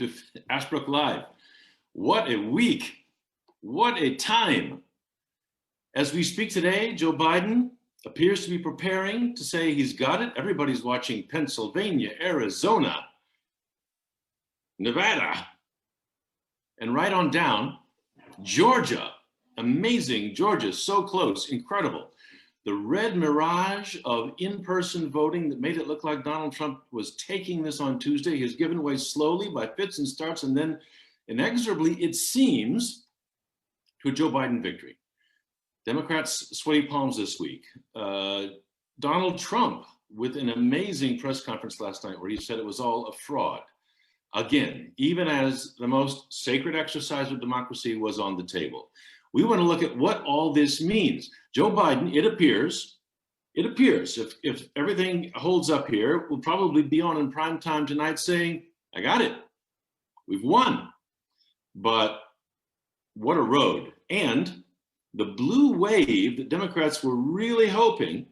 to Ashbrook Live. What a week. What a time. As we speak today, Joe Biden appears to be preparing to say he's got it. Everybody's watching Pennsylvania, Arizona, Nevada, and right on down, Georgia. Amazing. Georgia, so close, incredible. The red mirage of in-person voting that made it look like Donald Trump was taking this on Tuesday has given way slowly by fits and starts, and then inexorably, it seems, to a Joe Biden victory. Democrats sweaty palms this week. Donald Trump with an amazing press conference last night where he said it was all a fraud. Again, even as the most sacred exercise of democracy was on the table. We want to look at what all this means. Joe Biden, it appears, if everything holds up here, will probably be on in prime time tonight saying, I got it, we've won. But what a road. And the blue wave that Democrats were really hoping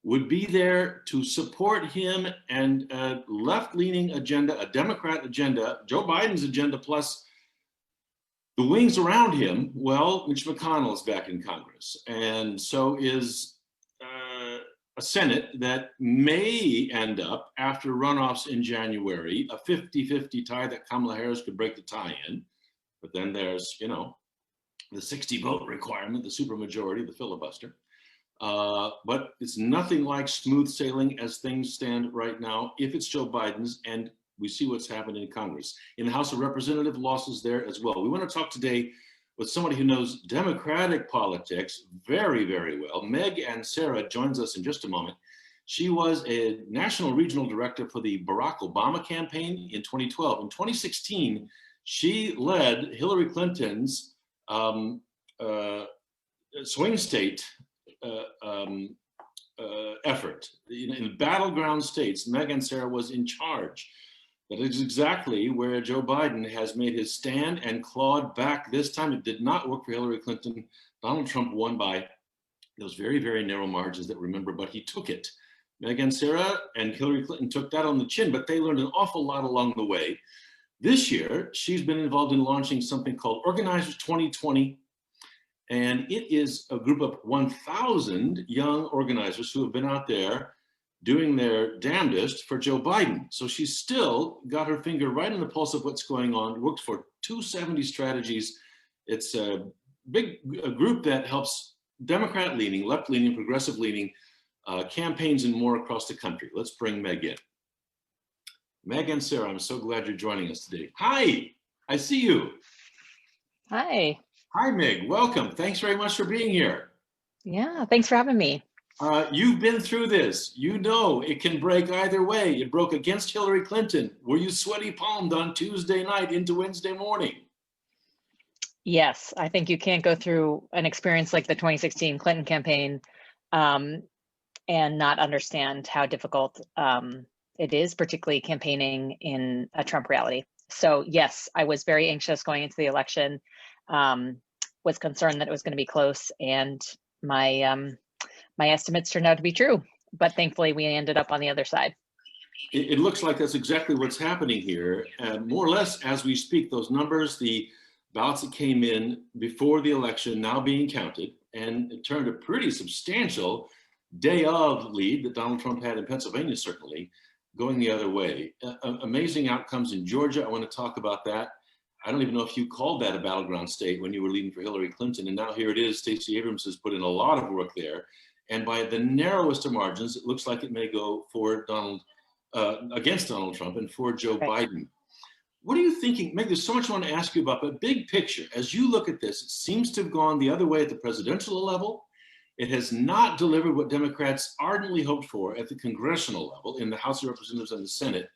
would be there to support him and a left-leaning agenda, a Democrat agenda, Joe Biden's agenda, plus the wings around him. Well, Mitch McConnell is back in Congress, and so is a Senate that may end up, after runoffs in January, a 50-50 tie that Kamala Harris could break the tie in. But then there's, the 60 vote requirement, the supermajority, the filibuster. But it's nothing like smooth sailing as things stand right now if it's Joe Biden's, and we see what's happened in Congress. In the House of Representatives, losses there as well. We want to talk today with somebody who knows Democratic politics very, very well. Meg Ansara joins us in just a moment. She was a national regional director for the Barack Obama campaign in 2012. In 2016, she led Hillary Clinton's swing state effort. In battleground states, Meg Ansara was in charge. That is exactly where Joe Biden has made his stand and clawed back. This time it did not work for Hillary Clinton. Donald Trump won by those very, very narrow margins that remember, but he took it. Meg Ansara and Hillary Clinton took that on the chin, but they learned an awful lot along the way. This year, she's been involved in launching something called Organizers 2020. And it is a group of 1,000 young organizers who have been out there doing their damnedest for Joe Biden. So she's still got her finger right on the pulse of what's going on, works for 270 Strategies. It's a group that helps Democrat-leaning, left-leaning, progressive-leaning campaigns and more across the country. Let's bring Meg in. Meg Ansara, I'm so glad you're joining us today. Hi, I see you. Hi. Hi, Meg. Welcome. Thanks very much for being here. Yeah, thanks for having me. You've been through this. You know it can break either way. It broke against Hillary Clinton. Were you sweaty palmed on Tuesday night into Wednesday morning? Yes, I think you can't go through an experience like the 2016 Clinton campaign and not understand how difficult it is, particularly campaigning in a Trump reality. So yes, I was very anxious going into the election, was concerned that it was going to be close, and my estimates turned out to be true, but thankfully we ended up on the other side. It looks like that's exactly what's happening here. More or less as we speak, those numbers, the ballots that came in before the election now being counted, and it turned a pretty substantial day of lead that Donald Trump had in Pennsylvania, certainly, going the other way. Amazing outcomes in Georgia. I want to talk about that. I don't even know if you called that a battleground state when you were leading for Hillary Clinton, and now here it is. Stacey Abrams has put in a lot of work there. And by the narrowest of margins, it looks like it may go for against Donald Trump and for Joe Biden. What are you thinking? Meg, there's so much I want to ask you about, but big picture, as you look at this, it seems to have gone the other way at the presidential level. It has not delivered what Democrats ardently hoped for at the congressional level in the House of Representatives and the Senate.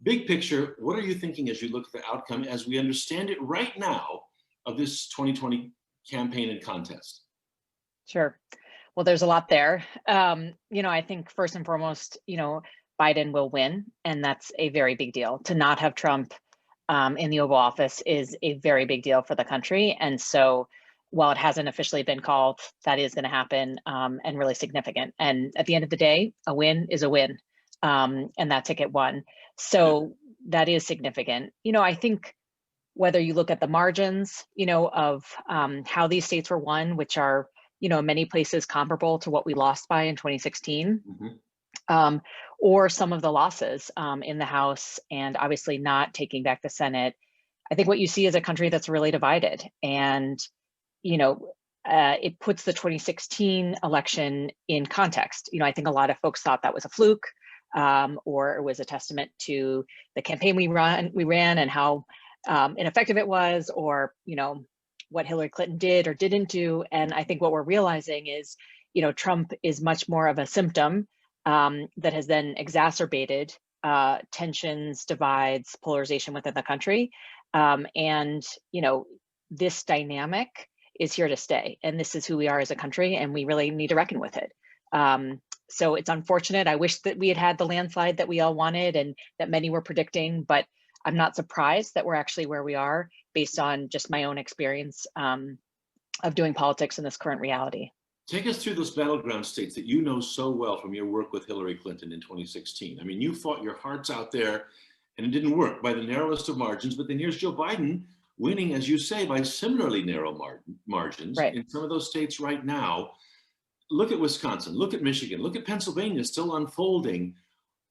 Big picture, what are you thinking as you look at the outcome as we understand it right now of this 2020 campaign and contest? Sure. Well, there's a lot there. I think first and foremost, Biden will win, and that's a very big deal. To not have Trump in the Oval Office is a very big deal for the country. And so while it hasn't officially been called, that is going to happen and really significant. And at the end of the day, a win is a win, and that ticket won. So that is significant. I think whether you look at the margins, of how these states were won, which are, in many places comparable to what we lost by in 2016, or some of the losses in the House, and obviously not taking back the Senate, I think what you see is a country that's really divided. And, it puts the 2016 election in context. I think a lot of folks thought that was a fluke, or it was a testament to the campaign we ran and how ineffective it was, or what Hillary Clinton did or didn't do. And I think what we're realizing is, Trump is much more of a symptom that has then exacerbated tensions, divides, polarization within the country. And this dynamic is here to stay, and this is who we are as a country, and we really need to reckon with it. So it's unfortunate. I wish that we had had the landslide that we all wanted and that many were predicting, but I'm not surprised that we're actually where we are based on just my own experience of doing politics in this current reality. Take us through those battleground states that you know so well from your work with Hillary Clinton in 2016. I mean, you fought your hearts out there and it didn't work by the narrowest of margins, but then here's Joe Biden winning, as you say, by similarly narrow margins in some of those states right now. Look at Wisconsin, look at Michigan, look at Pennsylvania still unfolding.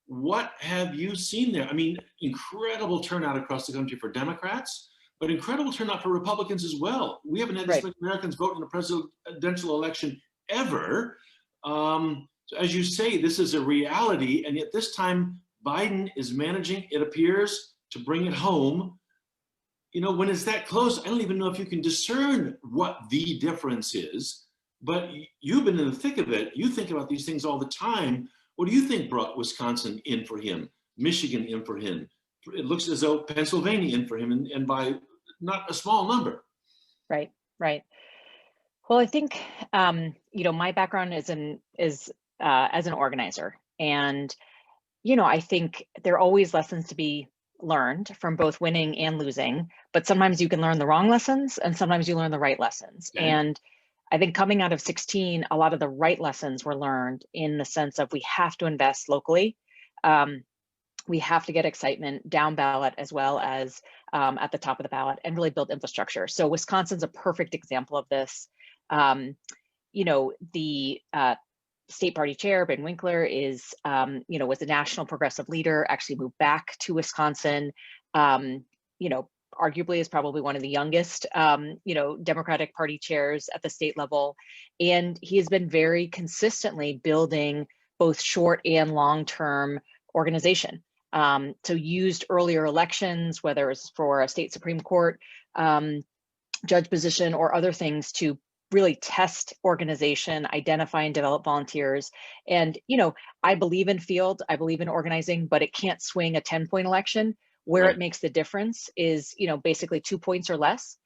What have you seen there? I mean, incredible turnout across the country for Democrats, but incredible turnout for Republicans as well. We haven't had this many Americans vote in a presidential election ever. So as you say, this is a reality, and yet this time Biden is managing, it appears, to bring it home. When it's that close, I don't even know if you can discern what the difference is, but you've been in the thick of it. You think about these things all the time. What do you think brought Wisconsin in for him, Michigan in for him? It looks as though Pennsylvania in for him, and by not a small number. Right. Well, I think, my background is as an organizer, and, I think there are always lessons to be learned from both winning and losing, but sometimes you can learn the wrong lessons and sometimes you learn the right lessons. Okay. And I think coming out of 16, a lot of the right lessons were learned in the sense of we have to invest locally. We have to get excitement down ballot as well as at the top of the ballot and really build infrastructure. So Wisconsin's a perfect example of this. The state party chair, Ben Winkler, was a national progressive leader, actually moved back to Wisconsin, arguably is probably one of the youngest, Democratic Party chairs at the state level. And he has been very consistently building both short and long-term organization. So used earlier elections, whether it's for a state Supreme Court judge position or other things, to really test organization, identify and develop volunteers. And, I believe in field, I believe in organizing, but it can't swing a 10-point election. Where it makes the difference is, basically 2 points or less,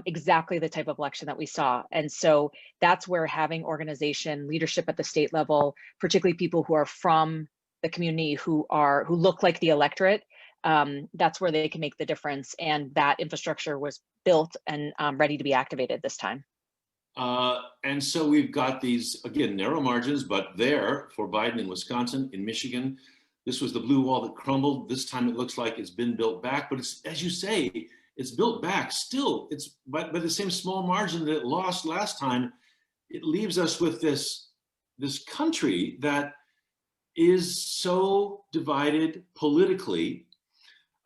exactly the type of election that we saw. And so that's where having organization, leadership at the state level, particularly people who are from the community, who look like the electorate, that's where they can make the difference. And that infrastructure was built and ready to be activated this time. And so we've got these, again, narrow margins, but there for Biden in Wisconsin, in Michigan, this was the blue wall that crumbled. This time it looks like it's been built back, but it's, as you say, it's built back still. It's by the same small margin that it lost last time. It leaves us with this country that is so divided politically.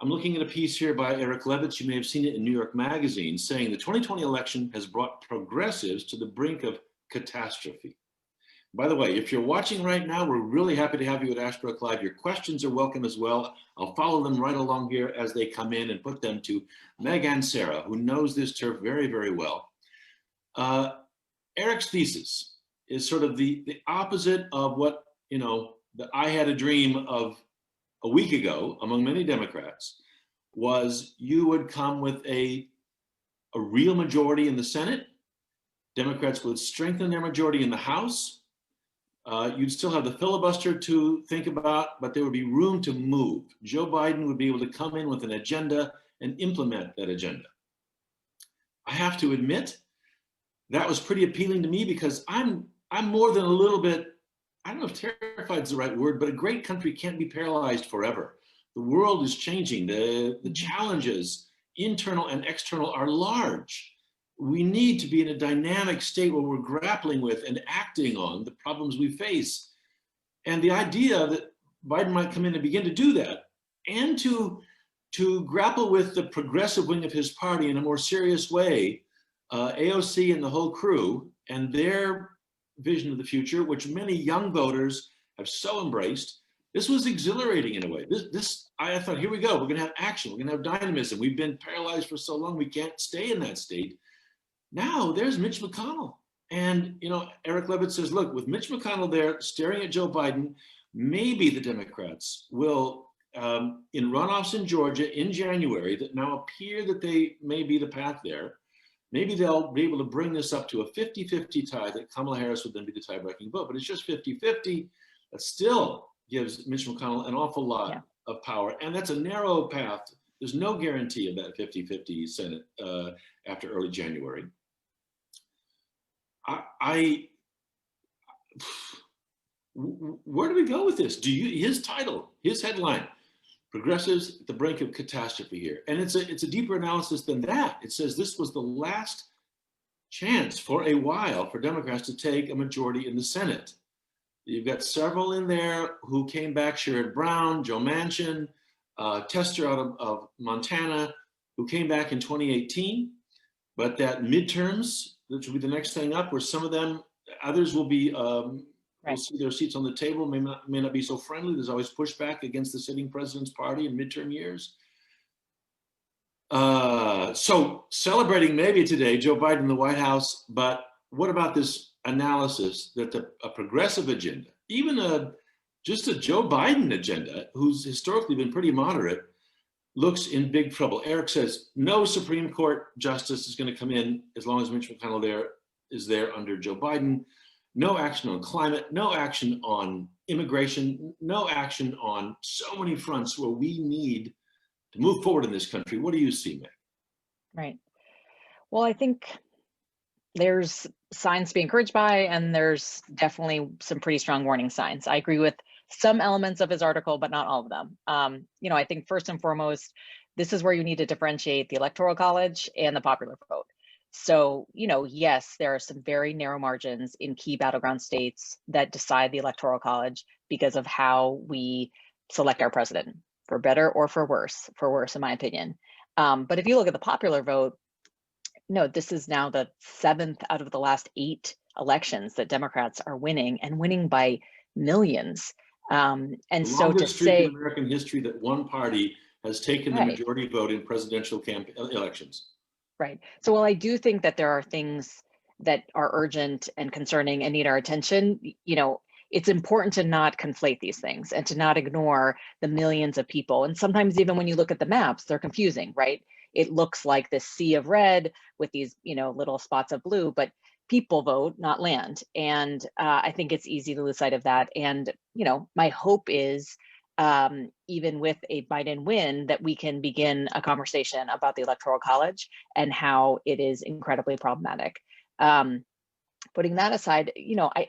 I'm looking at a piece here by Eric Levitz. You may have seen it in New York Magazine, saying the 2020 election has brought progressives to the brink of catastrophe. By the way, if you're watching right now, we're really happy to have you at Ashbrook Live. Your questions are welcome as well. I'll follow them right along here as they come in and put them to Meg Ansara, who knows this turf very, very well. Eric's thesis is sort of the opposite of what, that I had a dream of a week ago among many Democrats, was you would come with a real majority in the Senate. Democrats would strengthen their majority in the House. You'd still have the filibuster to think about, but there would be room to move. Joe Biden would be able to come in with an agenda and implement that agenda. I have to admit, that was pretty appealing to me because I'm more than a little bit, I don't know if terrified is the right word, but a great country can't be paralyzed forever The world is changing. The challenges, internal and external, are large. We need to be in a dynamic state where we're grappling with and acting on the problems we face. And the idea that Biden might come in and begin to do that, and to grapple with the progressive wing of his party in a more serious way, AOC and the whole crew and their vision of the future, which many young voters have so embraced, this was exhilarating in a way. I thought, here we go. We're going to have action. We're going to have dynamism. We've been paralyzed for so long. We can't stay in that state. Now there's Mitch McConnell. And, Eric Levitt says, look, with Mitch McConnell there staring at Joe Biden, maybe the Democrats will, in runoffs in Georgia in January that now appear that they may be the path there, maybe they'll be able to bring this up to a 50-50 tie that Kamala Harris would then be the tie-breaking vote. But it's just 50-50. That still gives Mitch McConnell an awful lot of power. And that's a narrow path. There's no guarantee of that 50-50 Senate after early January. Where do we go with this? His title, his headline, Progressives at the Brink of Catastrophe here. And it's a deeper analysis than that. It says this was the last chance for a while for Democrats to take a majority in the Senate. You've got several in there who came back, Sherrod Brown, Joe Manchin, Tester out of Montana, who came back in 2018. But that midterms, which will be the next thing up, where some of them, others will be, will see their seats on the table, may not be so friendly. There's always pushback against the sitting president's party in midterm years. So celebrating maybe today, Joe Biden in the White House, but what about this analysis that a progressive agenda, even just a Joe Biden agenda, who's historically been pretty moderate, looks in big trouble. Eric says no Supreme Court justice is going to come in as long as Mitch McConnell is there under Joe Biden. No action on climate, no action on immigration, no action on so many fronts where we need to move forward in this country. What do you see, Meg? Right. Well, I think there's signs to be encouraged by, and there's definitely some pretty strong warning signs. I agree with some elements of his article, but not all of them. I think first and foremost, this is where you need to differentiate the Electoral College and the popular vote. So, yes, there are some very narrow margins in key battleground states that decide the Electoral College because of how we select our president, for better or for worse in my opinion. But if you look at the popular vote, this is now the 7th out of the last 8 elections that Democrats are winning, and winning by millions. And so to say, in American history that one party has taken the majority vote in presidential elections. Right. So while I do think that there are things that are urgent and concerning and need our attention, it's important to not conflate these things and to not ignore the millions of people. And sometimes even when you look at the maps, they're confusing, right? It looks like this sea of red with these, little spots of blue, but people vote, not land. And I think it's easy to lose sight of that. And, my hope is, even with a Biden win, that we can begin a conversation about the Electoral College and how it is incredibly problematic. Putting that aside,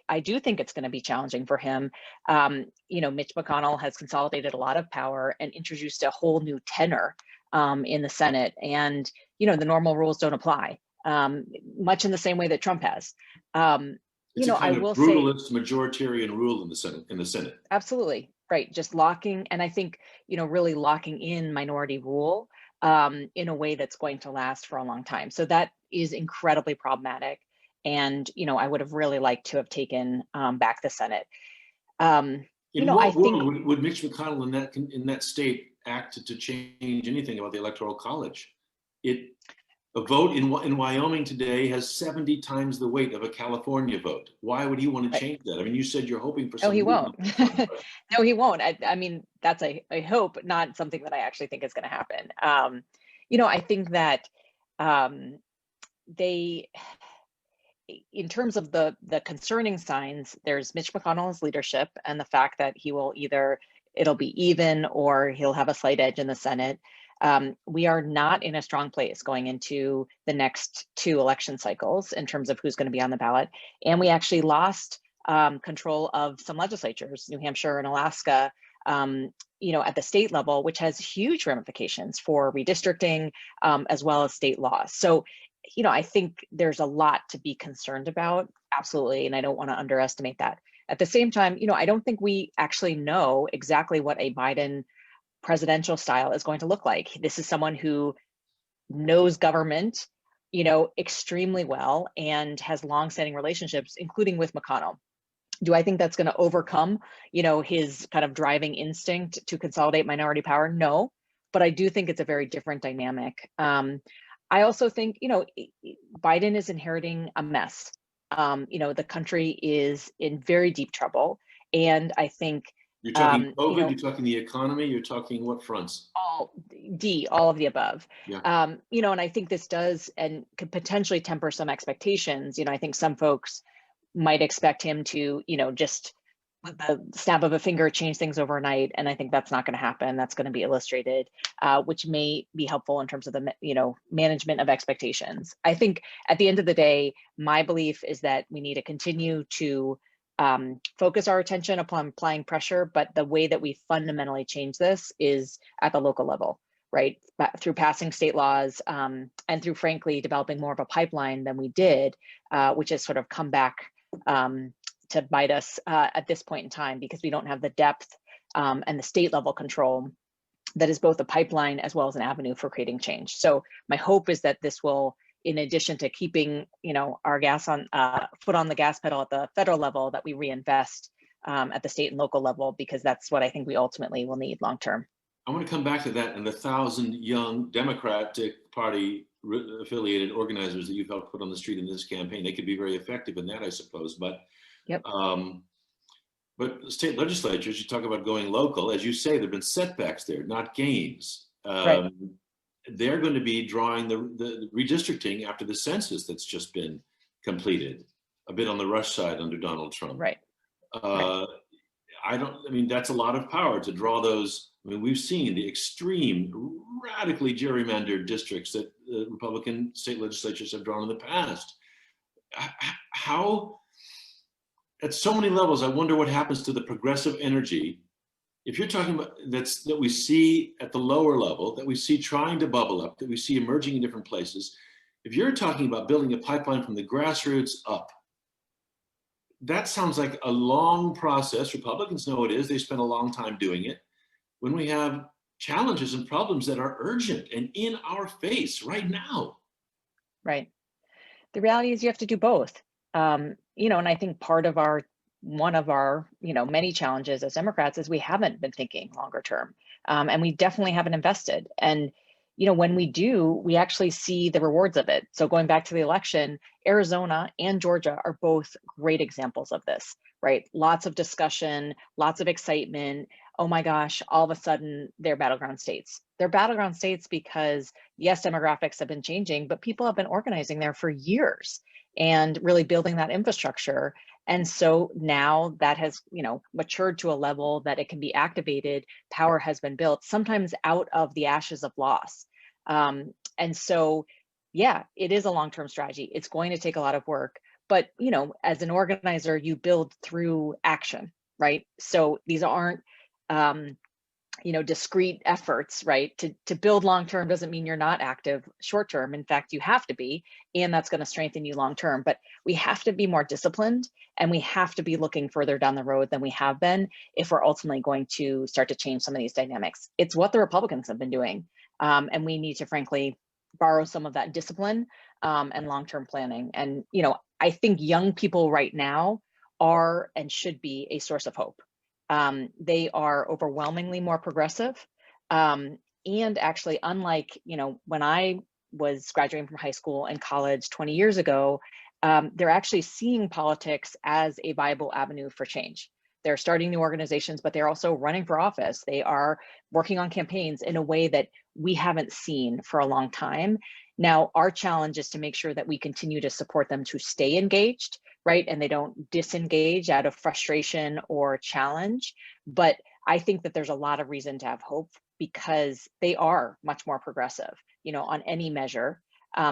I do think it's going to be challenging for him. Mitch McConnell has consolidated a lot of power and introduced a whole new tenor in the Senate. And, the normal rules don't apply, much in the same way that Trump has. I will say, brutalist majoritarian rule in the Senate. Absolutely. Right. Just locking. And I think, really locking in minority rule in a way that's going to last for a long time. So that is incredibly problematic. And, I would have really liked to have taken back the Senate. In what world would Mitch McConnell in that state act to change anything about the Electoral College? A vote in Wyoming today has 70 times the weight of a California vote. Why would he want to change that? I mean, you said you're hoping for something. No, he won't. No, he won't. I mean, that's a hope, not something that I actually think is going to happen. I think that in terms of the concerning signs, there's Mitch McConnell's leadership and the fact that it'll be even or he'll have a slight edge in the Senate. We are not in a strong place going into the next 2 election cycles in terms of who's going to be on the ballot. And we actually lost control of some legislatures, New Hampshire and Alaska, at the state level, which has huge ramifications for redistricting, as well as state laws. So, I think there's a lot to be concerned about, absolutely, and I don't want to underestimate that. At the same time, I don't think we actually know exactly what a Biden presidential style is going to look like. This is someone who knows government, extremely well and has longstanding relationships, including with McConnell. Do I think that's going to overcome, his kind of driving instinct to consolidate minority power? No, but I do think it's a very different dynamic. I also think, Biden is inheriting a mess. The country is in very deep trouble. And I think you're talking COVID, you're talking the economy, you're talking what fronts? all of the above. Yeah. And I think this does and could potentially temper some expectations. I think some folks might expect him to, just with the snap of a finger, change things overnight. And I think that's not going to happen. That's going to be illustrated, which may be helpful in terms of the, management of expectations. I think at the end of the day, my belief is that we need to continue to focus our attention upon applying pressure, but the way that we fundamentally change this is at the local level, right? Through passing state laws, and through, frankly, developing more of a pipeline than we did, which has sort of come back to bite us at this point in time, because we don't have the depth and the state level control that is both a pipeline as well as an avenue for creating change. So my hope is that this will, in addition to keeping, our foot on the gas pedal at the federal level, that we reinvest at the state and local level, because that's what I think we ultimately will need long term. I want to come back to that and the 1,000 young Democratic Party affiliated organizers that you've helped put on the street in this campaign. They could be very effective in that, I suppose. But yep. But state legislatures, you talk about going local, as you say, there've been setbacks there, not gains. Right. They're going to be drawing the redistricting after the census that's just been completed, a bit on the rush side under Donald Trump. Right. That's a lot of power to draw those. We've seen the extreme, radically gerrymandered districts that Republican state legislatures have drawn in the past. How, at so many levels, I wonder what happens to the progressive energy. If you're talking about that we see at the lower level, that we see trying to bubble up, that we see emerging in different places, if you're talking about building a pipeline from the grassroots up, that sounds like a long process. Republicans know it is. They spent a long time doing it. When we have challenges and problems that are urgent and in our face right now. Right. The reality is you have to do both. And I think one of our many challenges as Democrats is we haven't been thinking longer term, and we definitely haven't invested. And when we do, we actually see the rewards of it. So going back to the election, Arizona and Georgia are both great examples of this, right? Lots of discussion, lots of excitement. Oh my gosh, all of a sudden they're battleground states. They're battleground states because, yes, demographics have been changing, but people have been organizing there for years and really building that infrastructure. And so now that has, matured to a level that it can be activated. Power has been built, sometimes out of the ashes of loss. And so, yeah, it is a long-term strategy. It's going to take a lot of work, but, as an organizer, you build through action, right? So these aren't, discrete efforts, right? To build long-term doesn't mean you're not active short-term. In fact, you have to be, and that's going to strengthen you long-term. But we have to be more disciplined, and we have to be looking further down the road than we have been if we're ultimately going to start to change some of these dynamics. It's what the Republicans have been doing, and we need to, frankly, borrow some of that discipline and long-term planning. And I think young people right now are and should be a source of hope. They are overwhelmingly more progressive. And actually, unlike, when I was graduating from high school and college 20 years ago, they're actually seeing politics as a viable avenue for change. They're starting new organizations, but they're also running for office. They are working on campaigns in a way that we haven't seen for a long time. Now, our challenge is to make sure that we continue to support them to stay engaged, right? And they don't disengage out of frustration or challenge. But I think that there's a lot of reason to have hope because they are much more progressive, on any measure.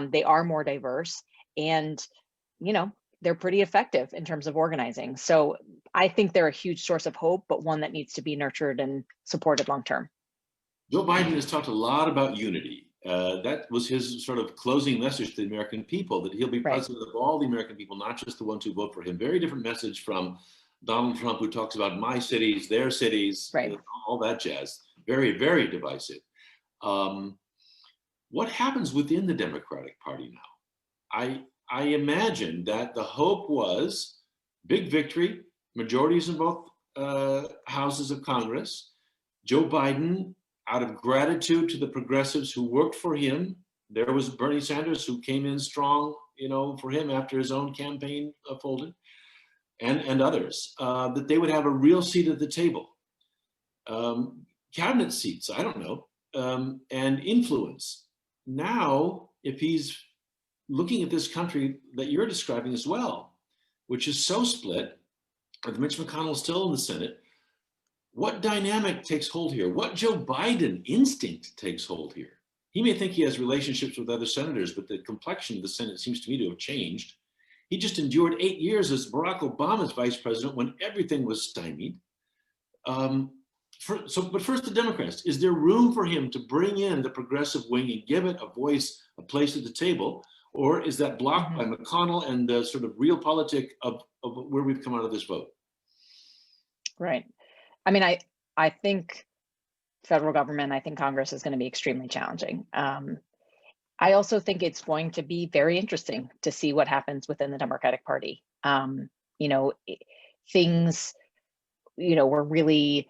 They are more diverse. And, they're pretty effective in terms of organizing. So I think they're a huge source of hope, but one that needs to be nurtured and supported long term. Joe Biden has talked a lot about unity. That was his sort of closing message to the American people, that he'll be Right. president of all the American people, not just the ones who vote for him. Very different message from Donald Trump, who talks about my cities, their cities, Right. all that jazz. Very, very divisive. What happens within the Democratic Party now? I imagine that the hope was big victory, majorities in both houses of Congress. Joe Biden, out of gratitude to the progressives who worked for him, there was Bernie Sanders who came in strong, for him after his own campaign folded, and others, that they would have a real seat at the table. Cabinet seats, I don't know, and influence. Now, if he's looking at this country that you're describing as well, which is so split, with Mitch McConnell still in the Senate, what dynamic takes hold here? What Joe Biden instinct takes hold here? He may think he has relationships with other senators, but the complexion of the Senate seems to me to have changed. He just endured 8 years as Barack Obama's vice president when everything was stymied. But first, the Democrats. Is there room for him to bring in the progressive wing and give it a voice, a place at the table? Or is that blocked by McConnell and the sort of realpolitik of where we've come out of this vote? Right. I mean, I think federal government, I think Congress is going to be extremely challenging. I also think it's going to be very interesting to see what happens within the Democratic Party. Things, were really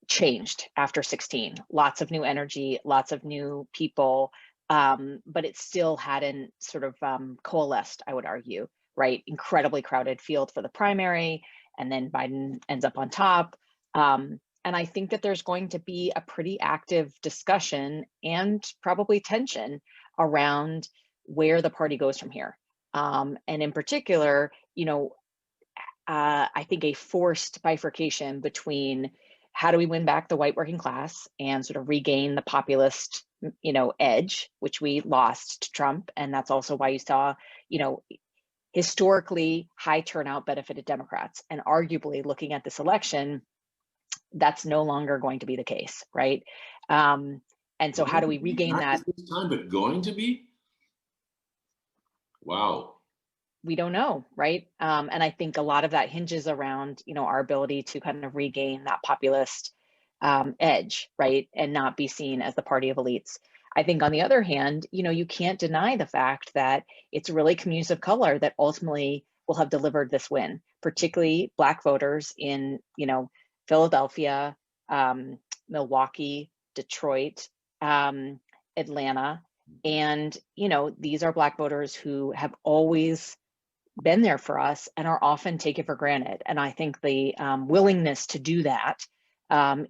changed after 16. Lots of new energy, lots of new people, but it still hadn't sort of coalesced, I would argue, right? Incredibly crowded field for the primary, and then Biden ends up on top. And I think that there's going to be a pretty active discussion and probably tension around where the party goes from here. And in particular, I think a forced bifurcation between how do we win back the white working class and sort of regain the populist, edge, which we lost to Trump. And that's also why you saw, historically high turnout benefited Democrats. And arguably looking at this election, that's no longer going to be the case, right? And so how do we regain that? This time, but going to be? Wow. We don't know, right? And I think a lot of that hinges around, our ability to kind of regain that populist edge, right? And not be seen as the party of elites. I think on the other hand, you can't deny the fact that it's really communities of color that ultimately will have delivered this win, particularly Black voters in, Philadelphia, Milwaukee, Detroit, Atlanta. And, these are Black voters who have always been there for us and are often taken for granted. And I think the willingness to do that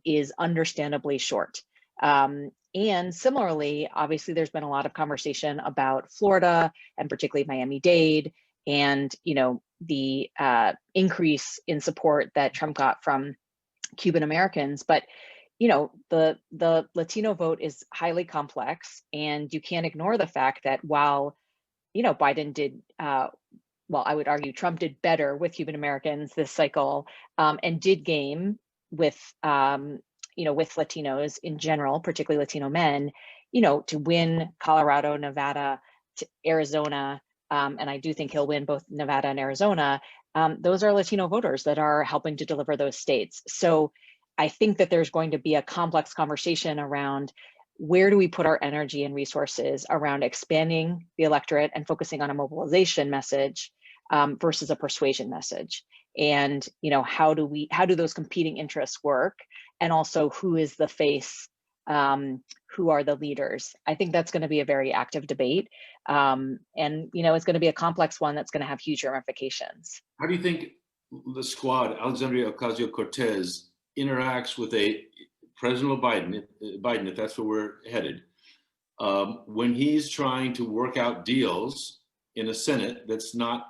is understandably short. And similarly, obviously, there's been a lot of conversation about Florida and particularly Miami-Dade and, the increase in support that Trump got from Cuban Americans. But, the Latino vote is highly complex, and you can't ignore the fact that while, Biden did, well, I would argue Trump did better with Cuban Americans this cycle, and did gain with, with Latinos in general, particularly Latino men, to win Colorado, Nevada, to Arizona, and I do think he'll win both Nevada and Arizona. Those are Latino voters that are helping to deliver those states. So I think that there's going to be a complex conversation around where do we put our energy and resources around expanding the electorate and focusing on a mobilization message versus a persuasion message. And, how do those competing interests work? And also who is the face, who are the leaders? I think that's going to be a very active debate. And, it's going to be a complex one that's going to have huge ramifications. How do you think the squad, Alexandria Ocasio-Cortez, interacts with a President Biden, if that's where we're headed, when he's trying to work out deals in a Senate that's not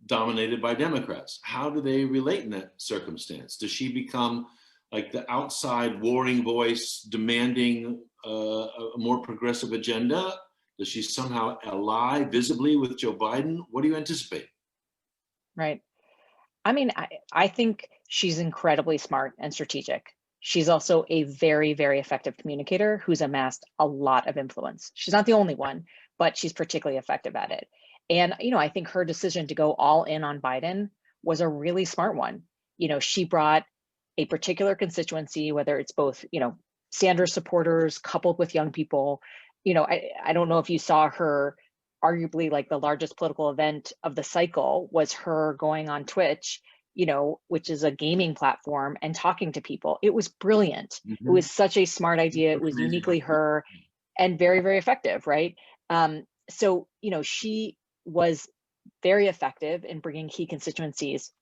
dominated by Democrats? How do they relate in that circumstance? Does she become like the outside warring voice demanding a more progressive agenda? Does she somehow ally visibly with Joe Biden? What do you anticipate? Right. I mean, I think she's incredibly smart and strategic. She's also a very, very effective communicator who's amassed a lot of influence. She's not the only one, but she's particularly effective at it. And, I think her decision to go all in on Biden was a really smart one. She brought a particular constituency, whether it's both, Sanders supporters coupled with young people. I don't know if you saw her, arguably like the largest political event of the cycle was her going on Twitch, which is a gaming platform, and talking to people. It was brilliant. It was such a smart idea. It was uniquely her and very, very effective, right? So, she was very effective in bringing key constituencies,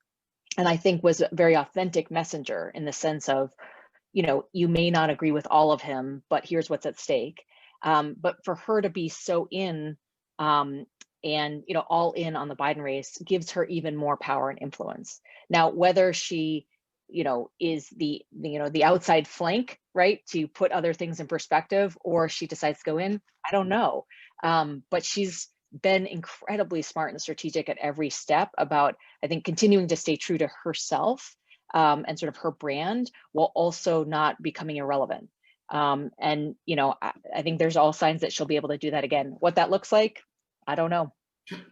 and I think was a very authentic messenger in the sense of, you may not agree with all of him, but here's what's at stake. But for her to be so in, and all in on the Biden race gives her even more power and influence. Now, whether she, is the outside flank, right, to put other things in perspective, or she decides to go in, I don't know. But she's been incredibly smart and strategic at every step about, I think, continuing to stay true to herself, and sort of her brand, while also not becoming irrelevant. And I think there's all signs that she'll be able to do that again. What that looks like, I don't know.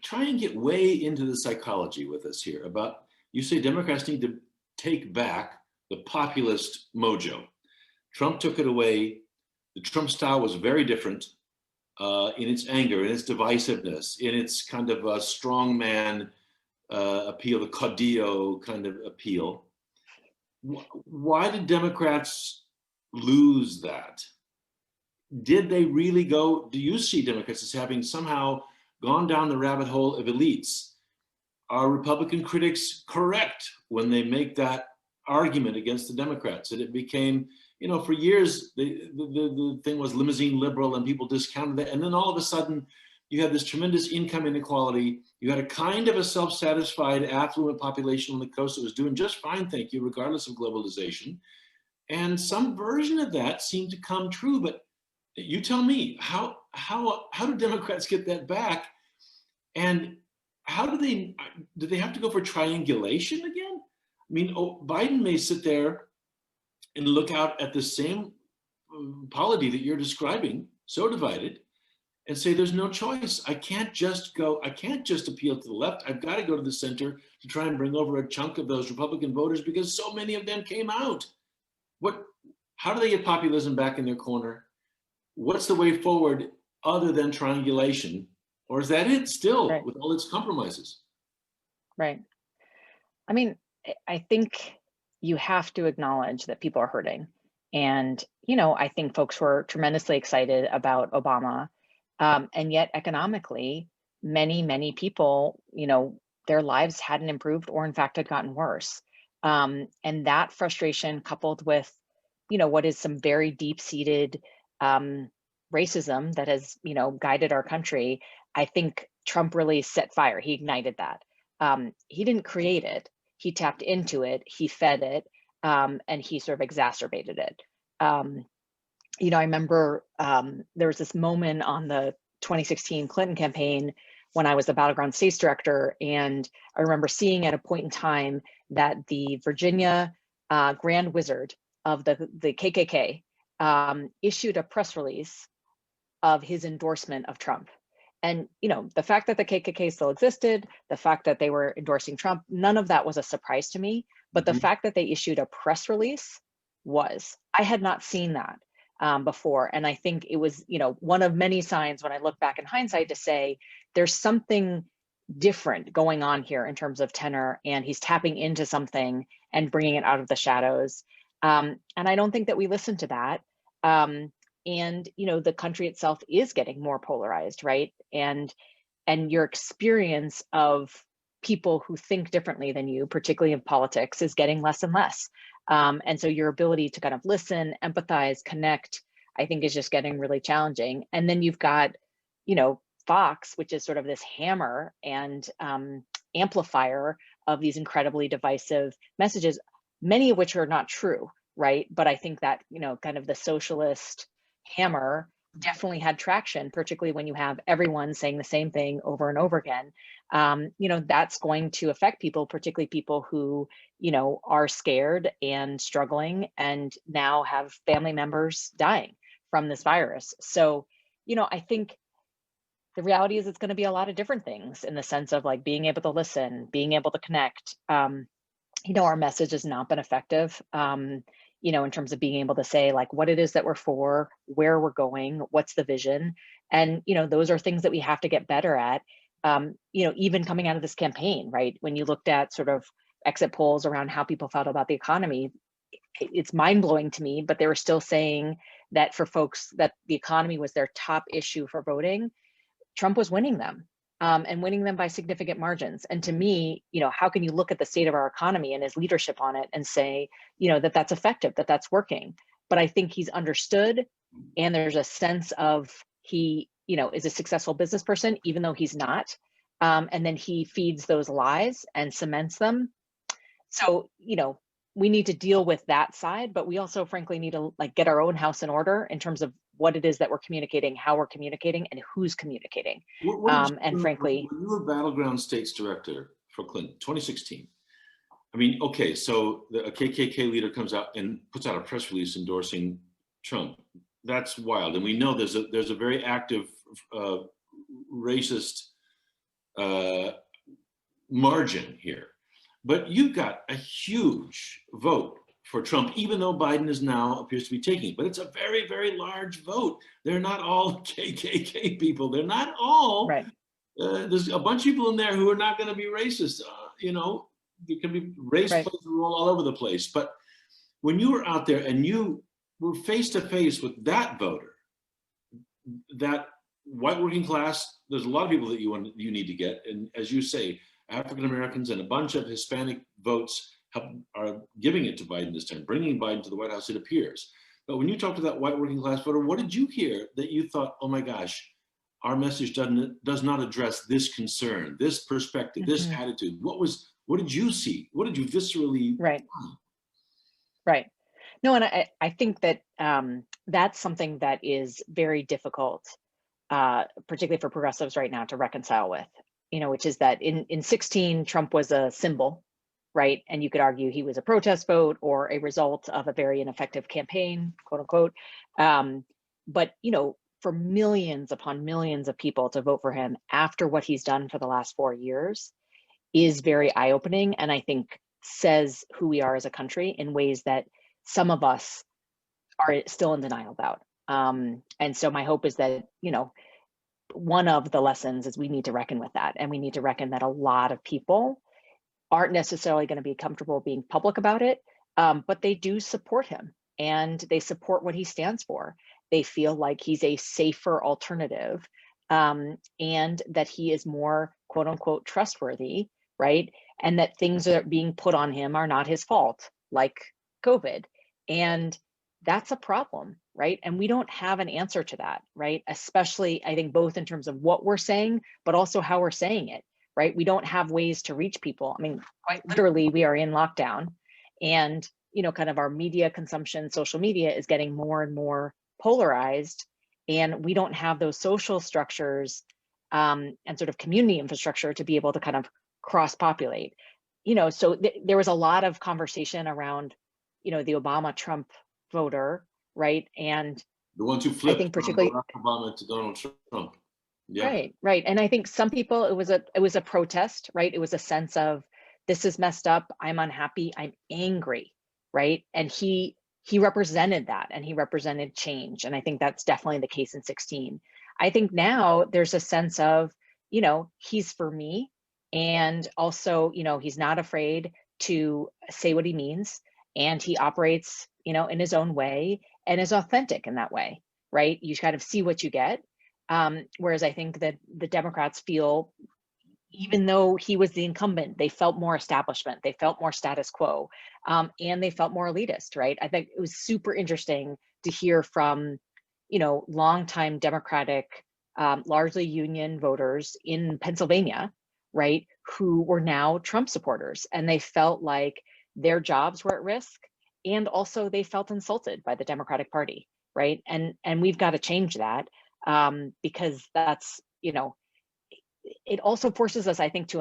Try and get way into the psychology with us here about, you say Democrats need to take back the populist mojo. Trump took it away. The Trump style was very different in its anger, in its divisiveness, in its kind of a strongman appeal, the caudillo kind of appeal. Why did Democrats lose that? Did they really go? Do you see Democrats as having somehow gone down the rabbit hole of elites? Are Republican critics correct when they make that argument against the Democrats? And it became, for years, the thing was limousine liberal and people discounted that. And then all of a sudden, you had this tremendous income inequality. You had a kind of a self-satisfied, affluent population on the coast that was doing just fine, thank you, regardless of globalization. And some version of that seemed to come true. But you tell me, how do Democrats get that back? And how do they have to go for triangulation again? I mean, Biden may sit there and look out at the same polity that you're describing, so divided, and say there's no choice. I can't just appeal to the left. I've got to go to the center to try and bring over a chunk of those Republican voters because so many of them came out. How do they get populism back in their corner? What's the way forward other than triangulation? Or is that it still, right, with all its compromises? Right. I mean, I think you have to acknowledge that people are hurting. And, I think folks were tremendously excited about Obama. And yet economically, many, many people, their lives hadn't improved or in fact had gotten worse. And that frustration coupled with, what is some very deep-seated racism that has, guided our country, I think Trump really set fire. He ignited that. He didn't create it. He tapped into it. He fed it, and he sort of exacerbated it. I remember there was this moment on the 2016 Clinton campaign when I was the Battleground States Director, and I remember seeing at a point in time that the Virginia Grand Wizard of the KKK issued a press release of his endorsement of Trump. And, the fact that the KKK still existed, the fact that they were endorsing Trump, none of that was a surprise to me. But the fact that they issued a press release I had not seen that before. And I think it was, one of many signs when I look back in hindsight to say, there's something different going on here in terms of tenor, and he's tapping into something and bringing it out of the shadows. And I don't think that we listen to that. And the country itself is getting more polarized, right? And your experience of people who think differently than you, particularly in politics, is getting less and less. And so your ability to kind of listen, empathize, connect, I think is just getting really challenging. And then you've got, Fox, which is sort of this hammer and amplifier of these incredibly divisive messages, many of which are not true, right? But I think that, kind of the socialist hammer definitely had traction, particularly when you have everyone saying the same thing over and over again. That's going to affect people, particularly people who, are scared and struggling and now have family members dying from this virus. So, I think the reality is it's going to be a lot of different things in the sense of like being able to listen, being able to connect. Our message has not been effective, in terms of being able to say like what it is that we're for, where we're going, what's the vision. And, those are things that we have to get better at, even coming out of this campaign, right? When you looked at sort of exit polls around how people felt about the economy, it's mind blowing to me, but they were still saying that for folks that the economy was their top issue for voting, Trump was winning them. And winning them by significant margins. And to me, how can you look at the state of our economy and his leadership on it and say, that that's effective, that that's working? But I think he's understood, and there's a sense of he, is a successful business person, even though he's not. And then he feeds those lies and cements them. So, we need to deal with that side, but we also frankly need to like get our own house in order in terms of what it is that we're communicating, how we're communicating, and who's communicating. And frankly, when you were Battleground States Director for Clinton, 2016, I mean, okay, so a KKK leader comes out and puts out a press release endorsing Trump. That's wild, and we know there's a very active racist margin here. But you got a huge vote for Trump, even though Biden is now appears to be taking. But it's a very, very large vote. They're not all KKK people. They're not all. right. There's a bunch of people in there who are not going to be racist. There can be race Right. plays a role all over the place. But when you were out there and you were face to face with that voter, that white working class, there's a lot of people that you need to get. And as you say, African Americans and a bunch of Hispanic votes are giving it to Biden this time, bringing Biden to the White House, it appears. But when you talk to that white working class voter, what did you hear that you thought, oh my gosh, our message does not address this concern, this perspective, this attitude? What did you see? What did you viscerally Right. find? Right. No, and I think that that's something that is very difficult, particularly for progressives right now, to reconcile with, which is that in 16, Trump was a symbol, right? And you could argue he was a protest vote or a result of a very ineffective campaign, quote unquote. But, for millions upon millions of people to vote for him after what he's done for the last 4 years is very eye-opening, and I think says who we are as a country in ways that some of us are still in denial about. And so my hope is that, one of the lessons is we need to reckon with that. And we need to reckon that a lot of people aren't necessarily going to be comfortable being public about it, but they do support him and they support what he stands for. They feel like he's a safer alternative, and that he is more, quote unquote, trustworthy, right? And that things that are being put on him are not his fault, like COVID. And that's a problem, right? And we don't have an answer to that, right? Especially, I think, both in terms of what we're saying, but also how we're saying it, right? We don't have ways to reach people. I mean, quite literally, we are in lockdown, and, kind of our media consumption, social media is getting more and more polarized, and we don't have those social structures and sort of community infrastructure to be able to kind of cross-populate. So there was a lot of conversation around, the Obama-Trump voter, right? And The ones who flipped I think from particularly Barack Obama to Donald Trump. Yeah. right. And I think some people, it was a protest, right? It was a sense of, this is messed up, I'm unhappy, I'm angry, right? And he represented that, and he represented change. And I think that's definitely the case in 16. I think now there's a sense of, he's for me. And also, he's not afraid to say what he means, and he operates, in his own way and is authentic in that way, right? You kind of see what you get. Whereas I think that the Democrats feel, even though he was the incumbent, they felt more establishment, they felt more status quo, and they felt more elitist, right? I think it was super interesting to hear from, longtime Democratic, largely union voters in Pennsylvania, right, who were now Trump supporters, and they felt like their jobs were at risk, and also they felt insulted by the Democratic Party. right? And we've got to change that, because that's, it also forces us, I think,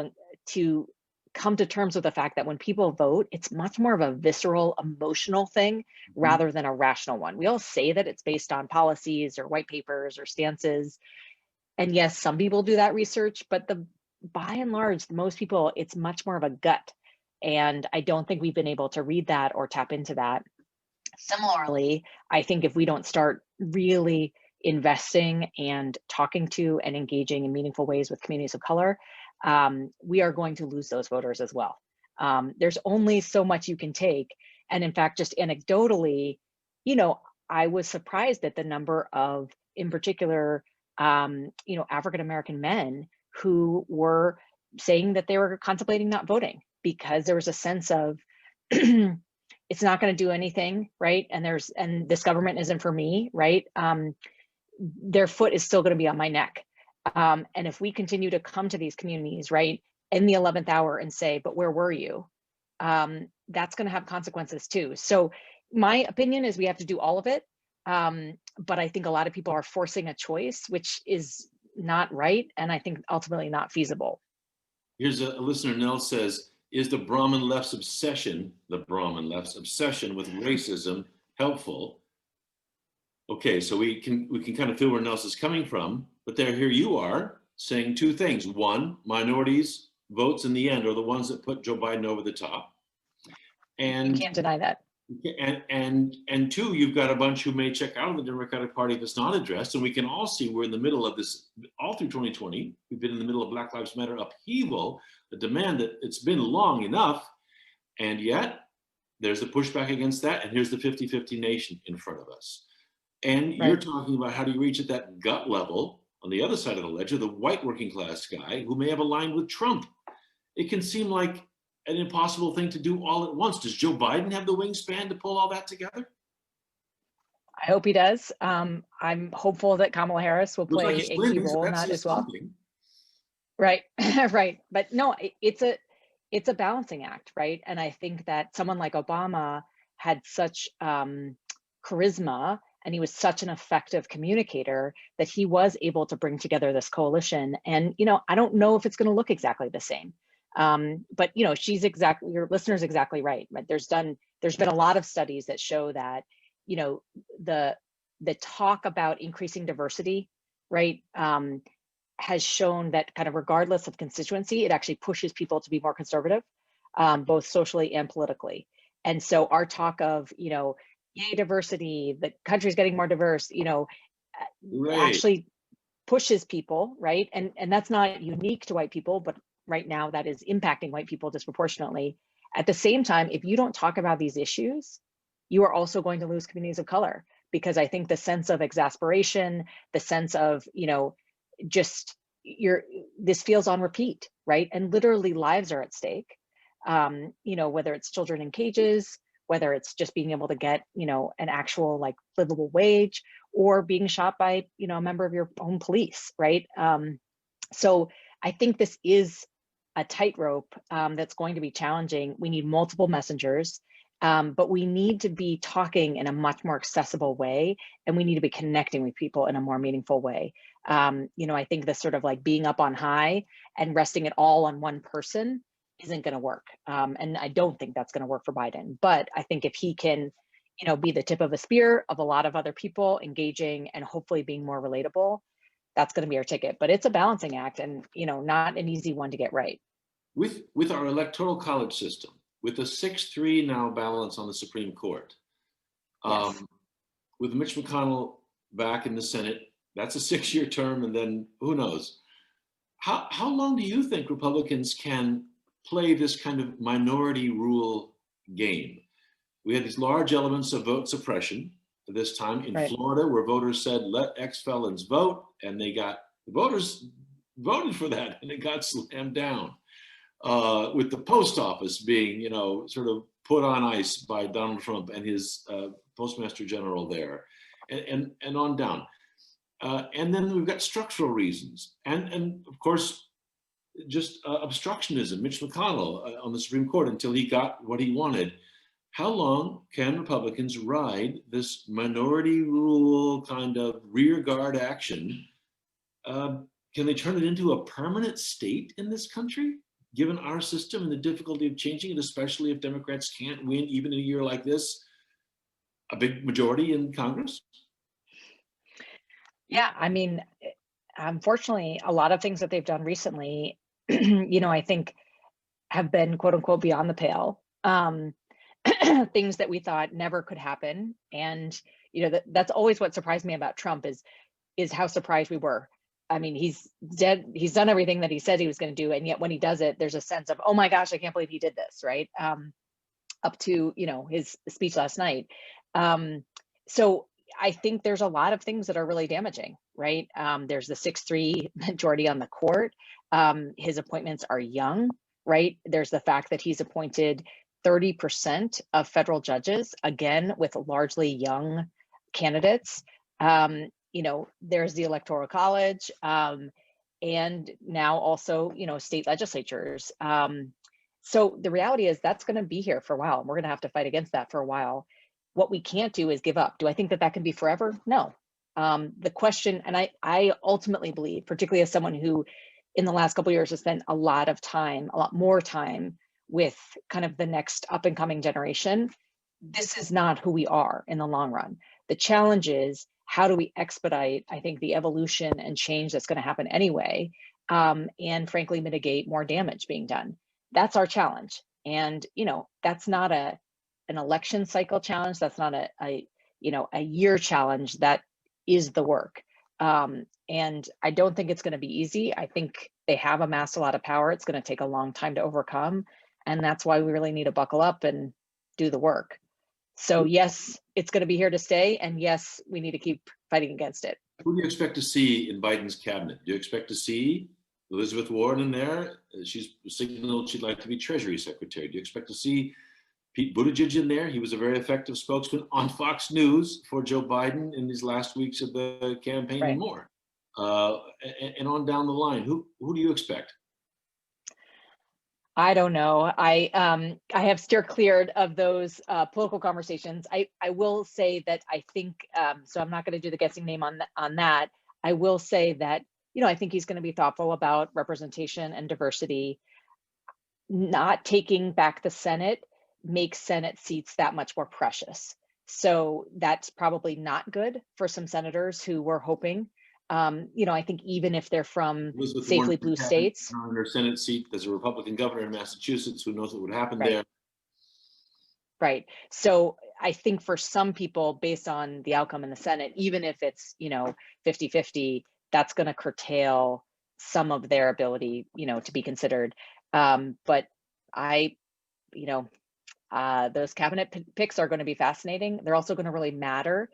to come to terms with the fact that when people vote, it's much more of a visceral, emotional thing rather than a rational one. We all say that it's based on policies or white papers or stances. And yes, some people do that research, but by and large, most people, it's much more of a gut. And I don't think we've been able to read that or tap into that. Similarly, I think if we don't start really investing and talking to and engaging in meaningful ways with communities of color, we are going to lose those voters as well. There's only so much you can take. And in fact, just anecdotally, I was surprised at the number of, in particular, African-American men who were saying that they were contemplating not voting because there was a sense of it's not going to do anything, right? And this government isn't for me, right? Their foot is still going to be on my neck. And if we continue to come to these communities, right, in the 11th hour and say, but where were you? That's going to have consequences too. So my opinion is we have to do all of it. But I think a lot of people are forcing a choice, which is not right. And I think ultimately not feasible. Here's a listener, Nell says, is the Brahmin left's obsession with racism helpful? Okay, so we can kind of feel where Nels is coming from, but here you are saying two things. One, minorities votes in the end are the ones that put Joe Biden over the top. And you can't deny that. And two, you've got a bunch who may check out of the Democratic Party if it's not addressed. And we can all see we're in the middle of this all through 2020. We've been in the middle of Black Lives Matter upheaval, a demand that it's been long enough. And yet there's the pushback against that. And here's the 50-50 nation in front of us. And you're talking about how do you reach at that gut level on the other side of the ledger, the white working class guy who may have aligned with Trump. It can seem like an impossible thing to do all at once. Does Joe Biden have the wingspan to pull all that together? I hope he does. I'm hopeful that Kamala Harris will play a key role in that as well. Right, right. But no, it's a balancing act, right? And I think that someone like Obama had such charisma, and he was such an effective communicator that he was able to bring together this coalition. And I don't know if it's going to look exactly the same. But your listener's exactly right. There's been a lot of studies that show that, the talk about increasing diversity, right, has shown that kind of regardless of constituency, it actually pushes people to be more conservative, both socially and politically. And so our talk of, yay, diversity, the country's getting more diverse, actually pushes people, right? And that's not unique to white people, but right now that is impacting white people disproportionately. At the same time, if you don't talk about these issues, you are also going to lose communities of color, because I think the sense of exasperation, the sense of, this feels on repeat, right? And literally lives are at stake, whether it's children in cages, whether it's just being able to get, an actual livable wage, or being shot by, a member of your own police, right? So I think this is a tightrope that's going to be challenging. We need multiple messengers, but we need to be talking in a much more accessible way, and we need to be connecting with people in a more meaningful way. I think this sort of being up on high and resting it all on one person isn't going to work. And I don't think that's going to work for Biden. But I think if he can, be the tip of a spear of a lot of other people engaging and hopefully being more relatable, that's going to be our ticket. But it's a balancing act, and not an easy one to get right. With our electoral college system, with the 6-3 now balance on the Supreme Court, with Mitch McConnell back in the Senate, that's a 6-year term, and then who knows? How long do you think Republicans can play this kind of minority rule game? We had these large elements of vote suppression this time in Florida, where voters said, let ex-felons vote, and the voters voted for that, and it got slammed down. With the post office being, sort of put on ice by Donald Trump and his postmaster general there, and on down. And then we've got structural reasons, and of course, just obstructionism. Mitch McConnell on the Supreme Court until he got what he wanted. how long can Republicans ride this minority rule kind of rear guard action? Can they turn it into a permanent state in this country, given our system and the difficulty of changing it, especially if Democrats can't win, even in a year like this, a big majority in Congress? Yeah, I mean, unfortunately, a lot of things that they've done recently, I think have been quote unquote beyond the pale. Things that we thought never could happen. And, that's always what surprised me about Trump is how surprised we were. I mean, he's done everything that he said he was going to do. And yet when he does it, there's a sense of, oh my gosh, I can't believe he did this, right? Up to, his speech last night. So I think there's a lot of things that are really damaging, right? There's the 6-3 majority on the court. His appointments are young, right? There's the fact that he's appointed 30% of federal judges, again, with largely young candidates. There's the Electoral College, and now also, state legislatures. So the reality is that's going to be here for a while, and we're going to have to fight against that for a while. What we can't do is give up. Do I think that can be forever? No. The question, and I ultimately believe, particularly as someone who in the last couple of years has spent a lot more time with kind of the next up and coming generation, this is not who we are in the long run. The challenge is, how do we expedite, I think, the evolution and change that's going to happen anyway, and frankly, mitigate more damage being done? That's our challenge. And, that's not an election cycle challenge. That's not a year challenge. That is the work. And I don't think it's going to be easy. I think they have amassed a lot of power. It's going to take a long time to overcome. And that's why we really need to buckle up and do the work. So yes, it's going to be here to stay. And yes, we need to keep fighting against it. Who do you expect to see in Biden's cabinet? Do you expect to see Elizabeth Warren in there? She's signaled she'd like to be Treasury Secretary. Do you expect to see Pete Buttigieg in there? He was a very effective spokesman on Fox News for Joe Biden in these last weeks of the campaign, right, and more. And on down the line, who do you expect? I don't know. I have steered clear of those political conversations. I will say that I think, so I'm not going to do the guessing name on that. I will say that, I think he's going to be thoughtful about representation and diversity. Not taking back the Senate makes Senate seats that much more precious. So that's probably not good for some senators who were hoping. I think even if they're from safely blue states. On her Senate seat, there's a Republican governor in Massachusetts. Who knows what would happen there? Right. So I think for some people, based on the outcome in the Senate, even if it's, 50-50, that's going to curtail some of their ability, to be considered. But those cabinet picks are going to be fascinating. They're also going to really matter.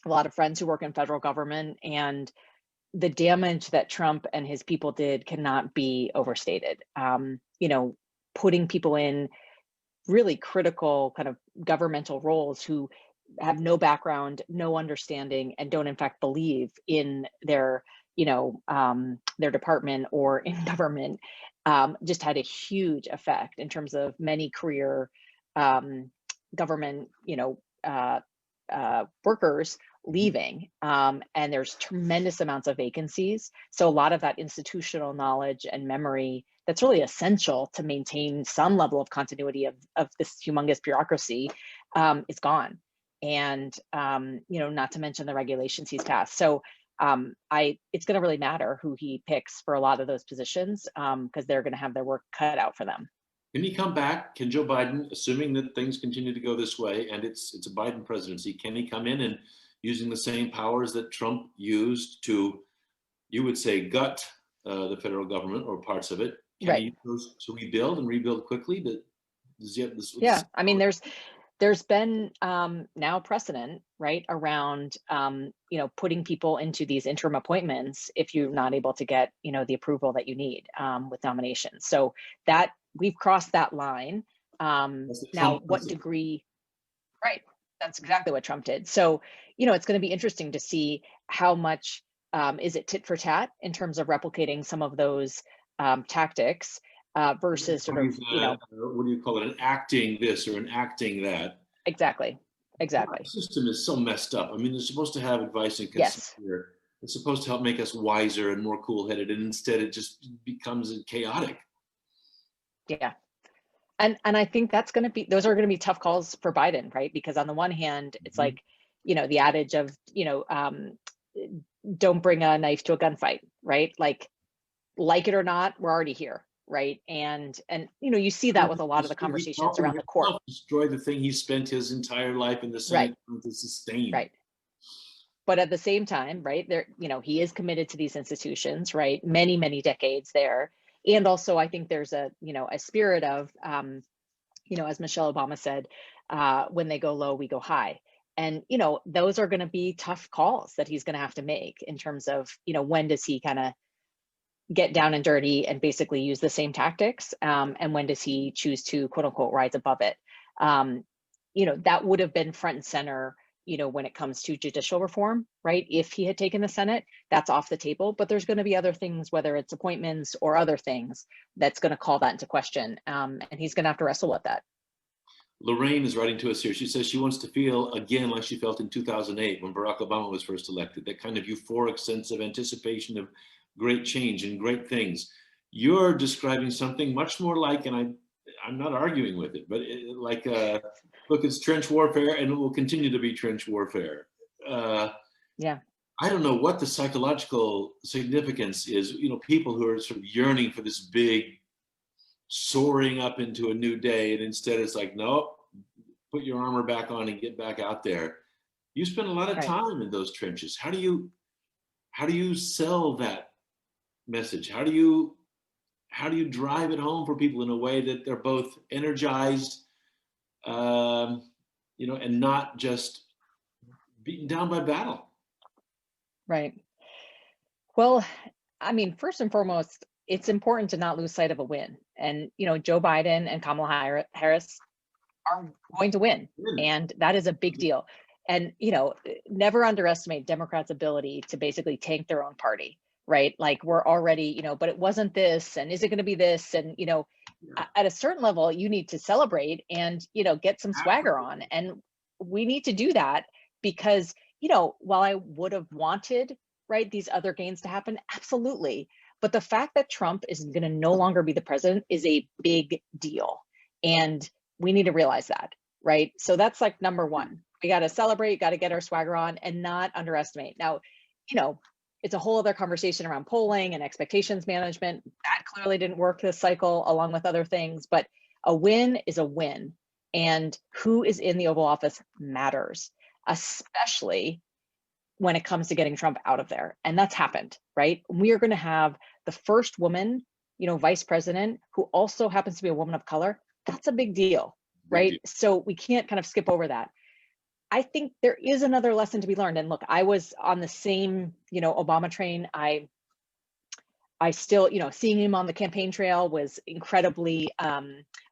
A lot of friends who work in federal government, and the damage that Trump and his people did cannot be overstated. Putting people in really critical kind of governmental roles who have no background, no understanding, and don't in fact believe in their department or in government, just had a huge effect in terms of many career government, workers leaving, and there's tremendous amounts of vacancies. So a lot of that institutional knowledge and memory that's really essential to maintain some level of continuity of this humongous bureaucracy is gone. And, not to mention the regulations he's passed. So it's going to really matter who he picks for a lot of those positions, because they're going to have their work cut out for them. Can he come back? Can Joe Biden, assuming that things continue to go this way and it's a Biden presidency, can he come in and using the same powers that Trump used to, you would say, gut the federal government or parts of it? Can he use those to rebuild and rebuild quickly? Yeah, I mean, there's been now precedent, right, around putting people into these interim appointments if you're not able to get the approval that you need with nominations. So that we've crossed that line. Now, what degree? Right, that's exactly what Trump did. So it's going to be interesting to see how much is it tit for tat in terms of replicating some of those tactics. versus sort of, what do you call it? An acting this or an acting that. Exactly. The system is so messed up. I mean, they're supposed to have advice and consent Yes. here. It's supposed to help make us wiser and more cool-headed, and instead it just becomes chaotic. Yeah. And I think those are going to be tough calls for Biden, right? Because on the one hand, it's like, the adage of, don't bring a knife to a gunfight, right? Like it or not, we're already here, right? And you see that with a lot of the conversations around the court. Destroy the thing he spent his entire life in the Senate to sustain. Right. But at the same time, right, there, he is committed to these institutions, right? Many, many decades there. And also, I think there's a spirit of, as Michelle Obama said, when they go low, we go high. And, those are going to be tough calls that he's going to have to make in terms of, when does he kind of get down and dirty and basically use the same tactics? And when does he choose to, quote unquote, rise above it? That would have been front and center, when it comes to judicial reform, right? If he had taken the Senate, that's off the table, but there's going to be other things, whether it's appointments or other things, that's going to call that into question. And he's going to have to wrestle with that. Lorraine is writing to us here. She says she wants to feel again like she felt in 2008 when Barack Obama was first elected, that kind of euphoric sense of anticipation of great change and great things. You're describing something much more like, and I'm not arguing with it, but look, it's trench warfare, and it will continue to be trench warfare. Yeah. I don't know what the psychological significance is. People who are sort of yearning for this big soaring up into a new day, and instead it's like, nope, put your armor back on and get back out there. You spend a lot of time in those trenches. How do you sell that message? How do you drive it home for people in a way that they're both energized, and not just beaten down by battle? Right. Well, I mean, first and foremost, it's important to not lose sight of a win. And, Joe Biden and Kamala Harris are going to win. And that is a big deal. And, never underestimate Democrats' ability to basically tank their own party, right? Like we're already, but it wasn't this, and is it going to be this? And, at a certain level, you need to celebrate and, get some swagger on. And we need to do that because, while I would have wanted, right, these other gains to happen, absolutely. But the fact that Trump is going to no longer be the president is a big deal. And we need to realize that, right? So that's like number one. We got to celebrate, got to get our swagger on and not underestimate. Now, it's a whole other conversation around polling and expectations management. That clearly didn't work this cycle, along with other things, but a win is a win. And who is in the Oval Office matters, especially when it comes to getting Trump out of there. And that's happened, right? We are going to have the first woman, vice president, who also happens to be a woman of color. That's a big deal, right? So we can't kind of skip over that. I think there is another lesson to be learned. And look, I was on the same, Obama train. I still, seeing him on the campaign trail was incredibly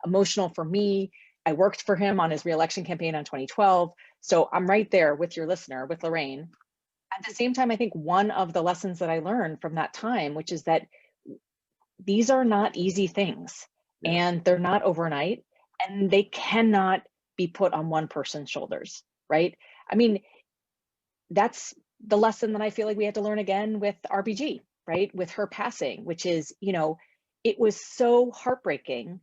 emotional for me. I worked for him on his reelection campaign on 2012. So I'm right there with your listener, with Lorraine. At the same time, I think one of the lessons that I learned from that time, which is that these are not easy things and they're not overnight and they cannot be put on one person's shoulders, right? I mean, that's the lesson that I feel like we had to learn again with RBG, right? With her passing, which is, it was so heartbreaking,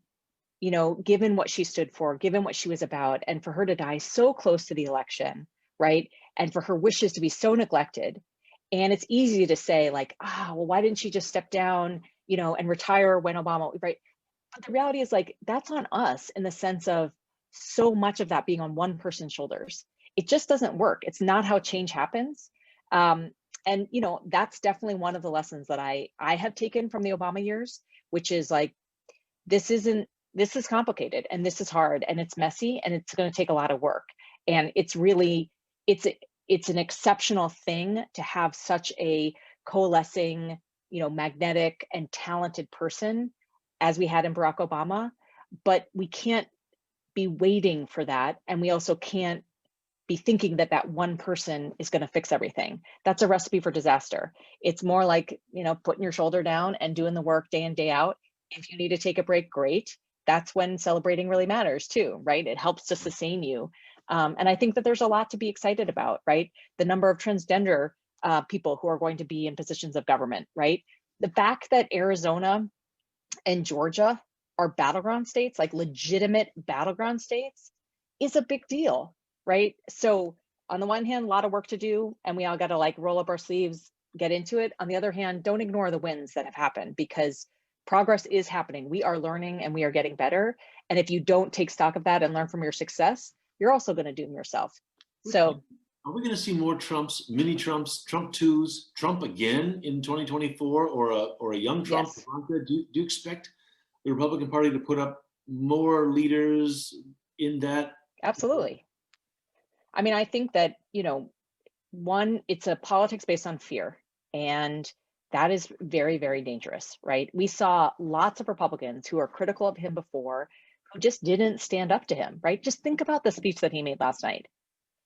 given what she stood for, given what she was about, and for her to die so close to the election, right? And for her wishes to be so neglected. And it's easy to say like, well, why didn't she just step down, and retire when Obama, right? But the reality is like, that's on us in the sense of so much of that being on one person's shoulders. It just doesn't work. It's not how change happens. And, that's definitely one of the lessons that I have taken from the Obama years, which is like, this is complicated and this is hard and it's messy and it's going to take a lot of work. And it's really, it's an exceptional thing to have such a coalescing, magnetic and talented person as we had in Barack Obama, but we can't be waiting for that. And we also can't be thinking that that one person is going to fix everything. That's a recipe for disaster. It's more like, putting your shoulder down and doing the work day in, day out. If you need to take a break, great. That's when celebrating really matters too, right? It helps to sustain you. And I think that there's a lot to be excited about, right? The number of transgender people who are going to be in positions of government, right? The fact that Arizona and Georgia are battleground states, like legitimate battleground states, is a big deal, right? So on the one hand, a lot of work to do, and we all got to like roll up our sleeves, get into it. On the other hand, don't ignore the wins that have happened, because progress is happening. We are learning and we are getting better. And if you don't take stock of that and learn from your success, you're also going to doom yourself. So are we going to see more Trumps, mini Trumps, Trump twos, Trump again in 2024, or a young Trump? yes, Do you expect the Republican Party to put up more leaders in that? absolutely. I mean, I think that, you know, one, it's a politics based on fear, and that is very, very dangerous, right? We saw lots of Republicans who are critical of him before who just didn't stand up to him, right? Just think about the speech that he made last night,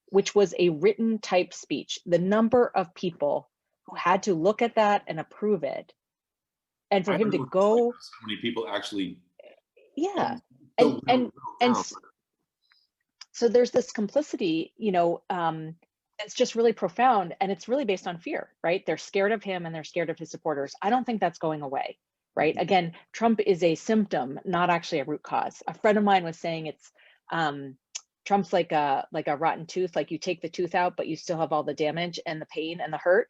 which was a written type speech. The number of people who had to look at that and approve it, and for I him don't to know if it's like go, so many people actually. yeah, So and so there's this complicity, you know, it's just really profound, and it's really based on fear, right? They're scared of him and they're scared of his supporters. I don't think that's going away, right? Again, Trump is a symptom, not actually a root cause. A friend of mine was saying it's Trump's like a rotten tooth, like you take the tooth out, but you still have all the damage and the pain and the hurt.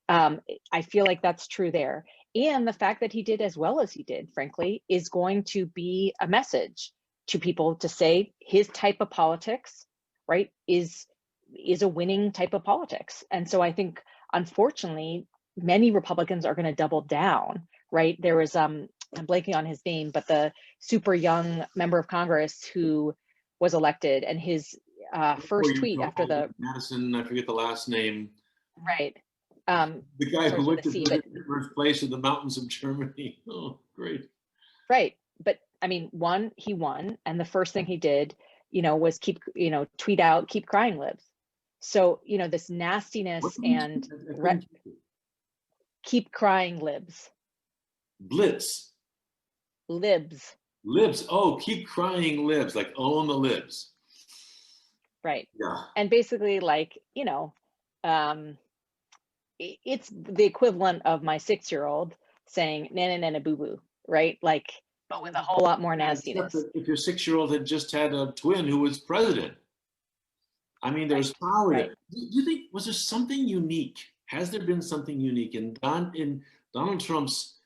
I feel like that's true there. And the fact that he did as well as he did, frankly, is going to be a message to people to say his type of politics, right, is a winning type of politics. And so I think, unfortunately, many Republicans are going to double down, right? There was, I'm blanking on his name, but the super young member of Congress who was elected, and his first tweet after the Madison, I forget the last name. right. The guy who went to C, visit Hitler's place in the mountains of Germany. Oh, great. Right. But I mean, he won. And the first thing he did, you know, was tweet out, keep crying libs. So, you know, this nastiness and keep crying libs. Blitz. Libs. Libs. Oh, keep crying libs, like own the libs. Right. Yeah. And basically, like, you know, it's the equivalent of my 6-year-old saying nana nana boo boo, right? Like, but with a whole lot more nastiness. If your 6-year-old had just had a twin who was president, I mean, there's power there. Do you think, was there something unique? Has there been something unique in Donald Trump's,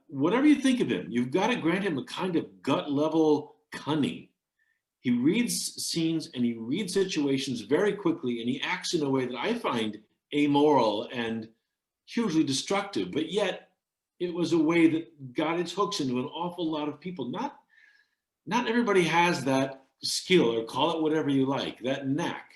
whatever you think of him, you've got to grant him a kind of gut level cunning. He reads scenes and he reads situations very quickly, and he acts in a way that I find amoral and hugely destructive, but yet it was a way that got its hooks into an awful lot of people. Not everybody has that skill, or call it whatever you like, that knack.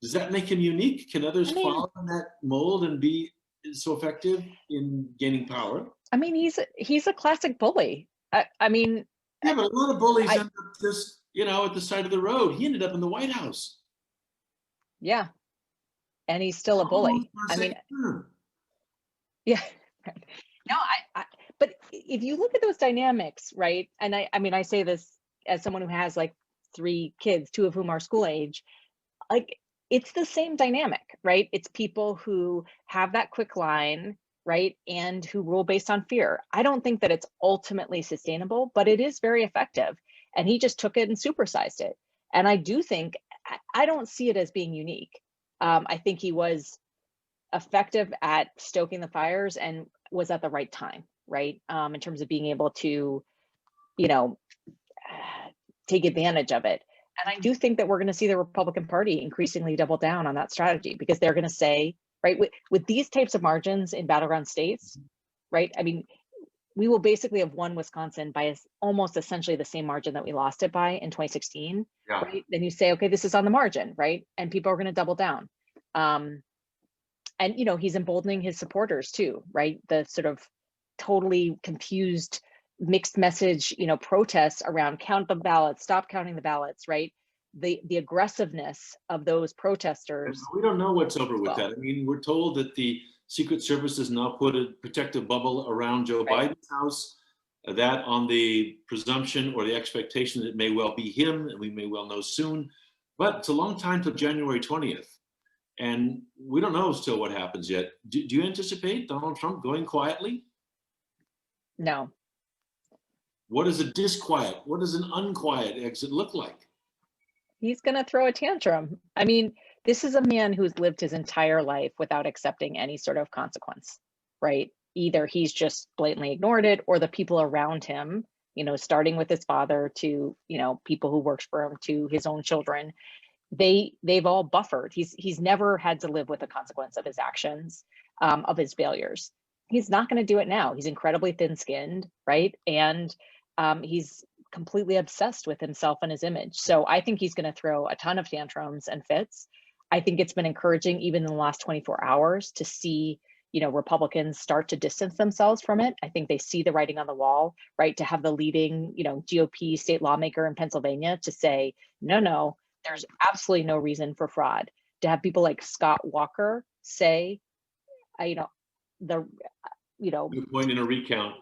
Does that make him unique? Can others follow in that mold and be so effective in gaining power? I mean, he's a classic bully. I mean, yeah, but a lot of bullies end up just, you know, at the side of the road. He ended up in the White House. Yeah, and he's still a bully. I mean, yeah. No, but if you look at those dynamics, right? And I mean, I say this as someone who has like 3 kids, 2 of whom are school age. Like, it's the same dynamic, right? It's people who have that quick line, right? And who rule based on fear. I don't think that it's ultimately sustainable, but it is very effective. And he just took it and supersized it. And I do think, I don't see it as being unique. I think he was effective at stoking the fires and was at the right time, right? In terms of being able to, you know, take advantage of it. And I do think that we're going to see the Republican Party increasingly double down on that strategy, because they're going to say, right, with these types of margins in battleground states, right? I mean, we will basically have won Wisconsin by almost essentially the same margin that we lost it by in 2016, right? Then you say, okay, this is on the margin, right? And people are going to double down. And, you know, he's emboldening his supporters too, right? The sort of totally confused mixed message, you know, protests around count the ballots, stop counting the ballots, right? The aggressiveness of those protesters. We don't know what's over with that. I mean, we're told that the Secret Service has now put a protective bubble around Joe Right. Biden's house. That on the presumption or the expectation that it may well be him, and we may well know soon. But it's a long time till January 20th. And we don't know still what happens yet. Do you anticipate Donald Trump going quietly? No. What is a disquiet? What does an unquiet exit look like? He's going to throw a tantrum. I mean, this is a man who's lived his entire life without accepting any sort of consequence, right? Either he's just blatantly ignored it, or the people around him, starting with his father to, people who worked for him, to his own children, they've all buffered. He's never had to live with the consequence of his actions, of his failures. He's not going to do it now. He's incredibly thin-skinned, right? And he's completely obsessed with himself and his image. So I think he's going to throw a ton of tantrums and fits. I think it's been encouraging even in the last 24 hours to see, Republicans start to distance themselves from it. I think they see the writing on the wall, right? To have the leading, GOP state lawmaker in Pennsylvania to say, no, there's absolutely no reason for fraud. To have people like Scott Walker say, Good point in a recount.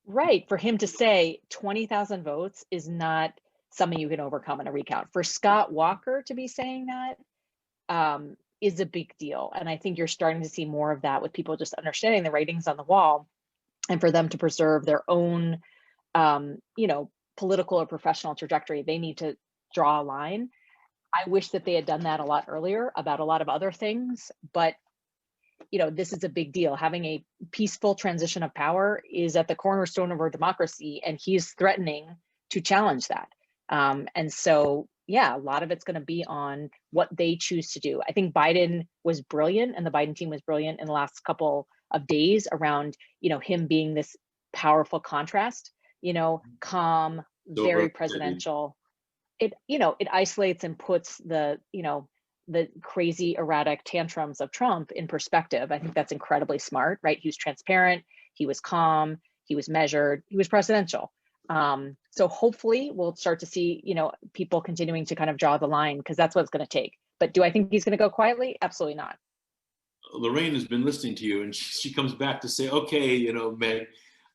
Right, for him to say 20,000 votes is not something you can overcome in a recount. For Scott Walker to be saying that is a big deal. And I think you're starting to see more of that with people just understanding the writings on the wall, and for them to preserve their own, political or professional trajectory, they need to draw a line. I wish that they had done that a lot earlier about a lot of other things, but this is a big deal. Having a peaceful transition of power is at the cornerstone of our democracy, and he's threatening to challenge that. And so, yeah, a lot of it's going to be on what they choose to do. I think Biden was brilliant, and the Biden team was brilliant in the last couple of days around, him being this powerful contrast, calm, very presidential. It isolates and puts the crazy erratic tantrums of Trump in perspective. I think that's incredibly smart, right? He was transparent, he was calm, he was measured, he was presidential. So hopefully we'll start to see, people continuing to kind of draw the line, because that's what it's going to take. But do I think he's going to go quietly? Absolutely not. Lorraine has been listening to you, and she comes back to say, okay, Meg,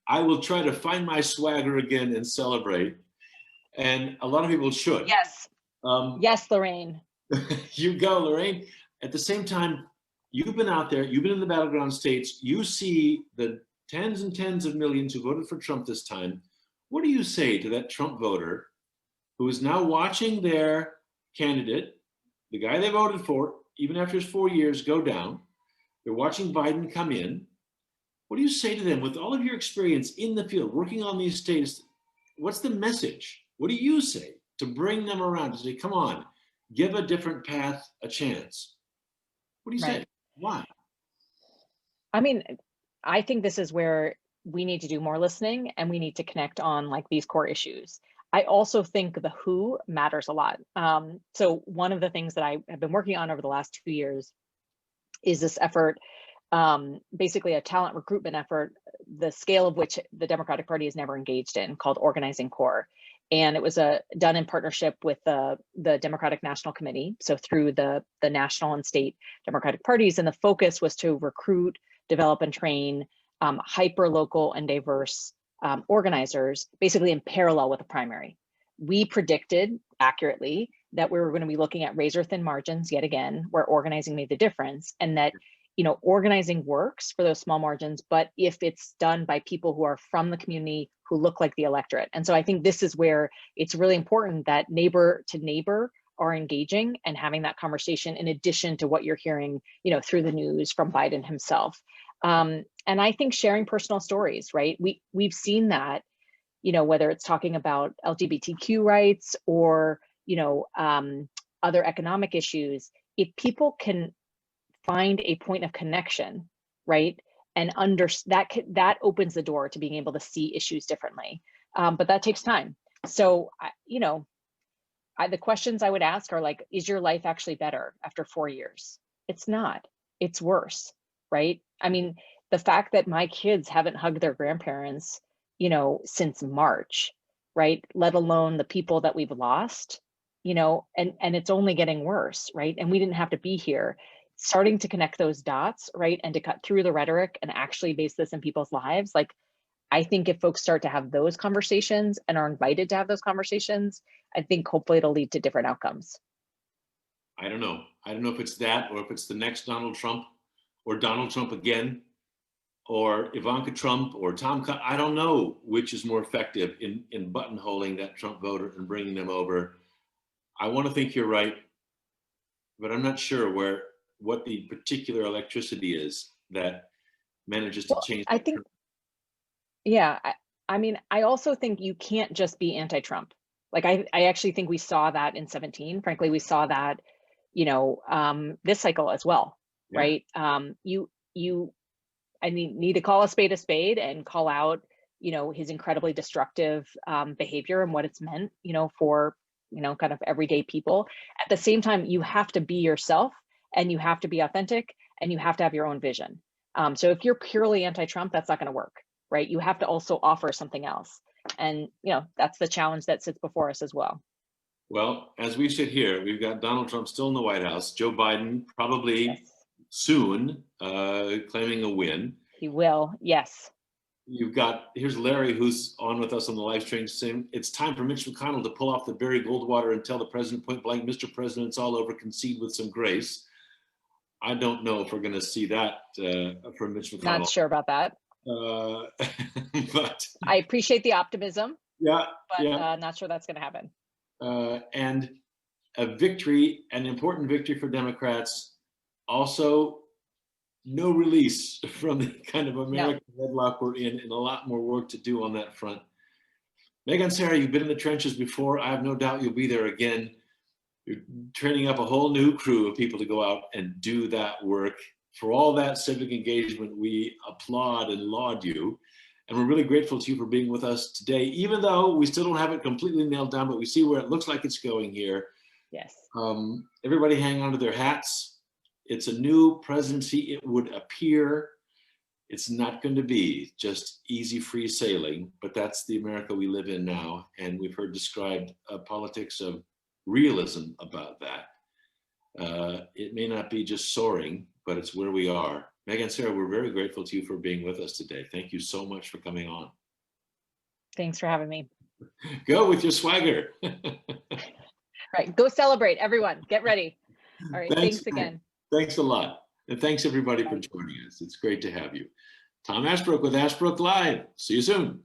I will try to find my swagger again and celebrate. And a lot of people should. Yes. Yes, Lorraine. You go, Lorraine. At the same time, you've been out there, you've been in the battleground states, you see the tens and tens of millions who voted for Trump this time. What do you say to that Trump voter who is now watching their candidate, the guy they voted for, even after his 4 years, go down? They're watching Biden come in. What do you say to them with all of your experience in the field, working on these states? What's the message? What do you say to bring them around, to say, come on, give a different path a chance? What do you say? Why? I mean, I think this is where we need to do more listening, and we need to connect on like these core issues. I also think the who matters a lot. So one of the things that I have been working on over the last 2 years is this effort, basically a talent recruitment effort, the scale of which the Democratic Party has never engaged in, called Organizing Core. And it was done in partnership with the Democratic National Committee, so through the national and state Democratic parties. And the focus was to recruit, develop, and train hyper-local and diverse organizers, basically in parallel with the primary. We predicted accurately that we were going to be looking at razor-thin margins yet again, where organizing made the difference, and that organizing works for those small margins, but if it's done by people who are from the community, who look like the electorate. And so I think this is where it's really important that neighbor to neighbor are engaging and having that conversation, in addition to what you're hearing, through the news from Biden himself. And I think sharing personal stories, right? We've seen that, whether it's talking about LGBTQ rights or, other economic issues, if people can find a point of connection, right? And that opens the door to being able to see issues differently. But that takes time. So, the questions I would ask are like, is your life actually better after 4 years? It's not, it's worse, right? I mean, the fact that my kids haven't hugged their grandparents, since March, right? Let alone the people that we've lost, and it's only getting worse, right? And we didn't have to be here. starting to connect those dots, right? And to cut through the rhetoric and actually base this in people's lives. Like, I think if folks start to have those conversations and are invited to have those conversations, I think hopefully it'll lead to different outcomes. I don't know. I don't know if it's that or if it's the next Donald Trump or Donald Trump again or Ivanka Trump or Tom. I don't know which is more effective in buttonholing that Trump voter and bringing them over. I want to think you're right, but I'm not sure what the particular electricity is that manages to change. I think, yeah, I mean, I also think you can't just be anti-Trump. Like, I actually think we saw that in 17. Frankly, we saw that, you know, this cycle as well, Yeah. right? I mean, need to call a spade and call out, you know, his incredibly destructive behavior and what it's meant, you know, for, you know, kind of everyday people. At the same time, you have to be yourself and you have to be authentic and you have to have your own vision. So if you're purely anti-Trump, that's not going to work, right? You have to also offer something else. And, you know, that's the challenge that sits before us as well. Well, as we sit here, we've got Donald Trump still in the White House, Joe Biden probably Yes. soon claiming a win. He will, yes. You've got, here's Larry, who's on with us on the live stream, saying it's time for Mitch McConnell to pull off the Barry Goldwater and tell the president point blank, Mr. President, it's all over, concede with some grace. I don't know if we're going to see that from Mitch McConnell. Not sure about that. But I appreciate the optimism. Yeah, but yeah. Not sure that's going to happen. And a victory, an important victory for Democrats. Also, no release from the kind of American deadlock we're in, and a lot more work to do on that front. Meg Ansara, you've been in the trenches before. I have no doubt you'll be there again. You're training up a whole new crew of people to go out and do that work. For all that civic engagement, we applaud and laud you. And we're really grateful to you for being with us today, even though we still don't have it completely nailed down, but we see where it looks like it's going here. Yes. Everybody hang on to their hats. It's a new presidency, it would appear. It's not going to be just easy, free sailing, but that's the America we live in now. And we've heard described a politics of realism about that. It may not be just soaring, but it's where we are. Meg Ansara, we're very grateful to you for being with us today. Thank you so much for coming on. Thanks for having me. Go with your swagger. Right, go celebrate, everyone. Get ready. All right, thanks again. Thanks a lot. And thanks everybody for joining us. It's great to have you. Tom Ashbrook with Ashbrook Live. See you soon.